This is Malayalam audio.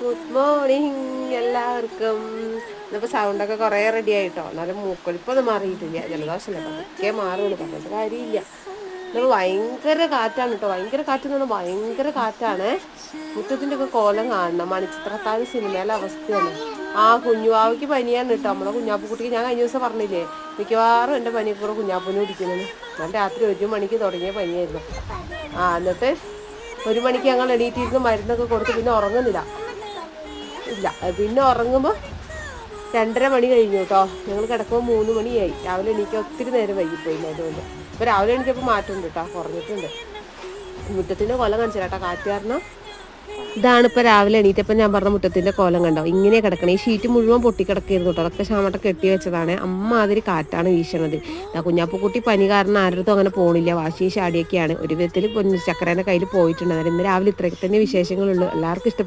ഗുഡ് മോർണിംഗ് എല്ലാവർക്കും. ഇന്നിപ്പോൾ സൗണ്ടൊക്കെ കുറേ റെഡി ആയിട്ടോ. എന്നാലും മൂക്കൊലിപ്പൊന്നും മാറിയിട്ടില്ല. ജലദോഷമല്ല, പതുക്കെ മാറുള്ളൂ, പറഞ്ഞിട്ട് കാര്യമില്ല. ഇന്നിപ്പോൾ ഭയങ്കര കാറ്റാണ് കേട്ടോ. ഭയങ്കര കാറ്റ് എന്ന് പറഞ്ഞാൽ ഭയങ്കര കാറ്റാണ്. മുറ്റത്തിൻ്റെ ഒക്കെ കോലം കാണണം. മണിച്ചിത്രത്താഴ് സിനിമയിലെ അവസ്ഥയാണ്. ആ കുഞ്ഞുവാവയ്ക്ക് പനിയാണ് കേട്ടോ. നമ്മളെ കുഞ്ഞാപ്പുക്കുട്ടിക്ക് ഞാൻ കഴിഞ്ഞ ദിവസം പറഞ്ഞില്ലേ, മിക്കവാറും എൻ്റെ പനിയൊക്കെ കൂടെ കുഞ്ഞാപ്പൂന് പിടിക്കുന്നത്. ഞാൻ രാത്രി 1 മണിക്ക് തുടങ്ങിയ പനിയായിരുന്നു. എന്നിട്ട് 1 മണിക്ക് ഞങ്ങൾ എണീറ്റിരുന്ന് മരുന്നൊക്കെ കൊടുത്ത് പിന്നെ ഉറങ്ങുന്നില്ല. പിന്നെ ഉറങ്ങുമ്പോൾ 2:30 മണി കഴിഞ്ഞു കേട്ടോ. ഞങ്ങൾ കിടക്കുമ്പോൾ 3 മണിയായി. രാവിലെ എണീക്കാൻ ഒത്തിരി നേരം വൈകിപ്പോയി. അതുകൊണ്ട് ഇപ്പോൾ രാവിലെ എണീറ്റപ്പോൾ മാറ്റമുണ്ട് കേട്ടോ, കുറഞ്ഞിട്ടുണ്ട്. മുറ്റത്തിൻ്റെ കൊലം കാണിച്ചു കേട്ടോ, കാറ്റ് കാരണം. ഇതാണ് ഇപ്പോൾ രാവിലെ എണീറ്റപ്പോൾ ഞാൻ പറഞ്ഞ മുറ്റത്തിൻ്റെ കോലം കണ്ടോ. ഇങ്ങനെ കിടക്കണം. ഈ ഷീറ്റ് മുഴുവൻ പൊട്ടിക്കിടക്കായിരുന്നു കേട്ടോ. അതൊക്കെ ശാമട്ട കെട്ടി വെച്ചതാണ്. അമ്മാതിരി കാറ്റാണ് വീശണത്. കുഞ്ഞാപ്പുക്കുട്ടി പനി കാരണം ആരുടെ അങ്ങനെ പോണില്ല. വാശിയും ചാടിയൊക്കെയാണ്. ഒരു വിധത്തിൽ ചക്കരേൻ്റെ കയ്യിൽ പോയിട്ടുണ്ട്. ഇന്ന് രാവിലെ ഇത്രയൊക്കെ തന്നെ വിശേഷങ്ങളുള്ളൂ. എല്ലാവർക്കും ഇഷ്ടപ്പെട്ടു.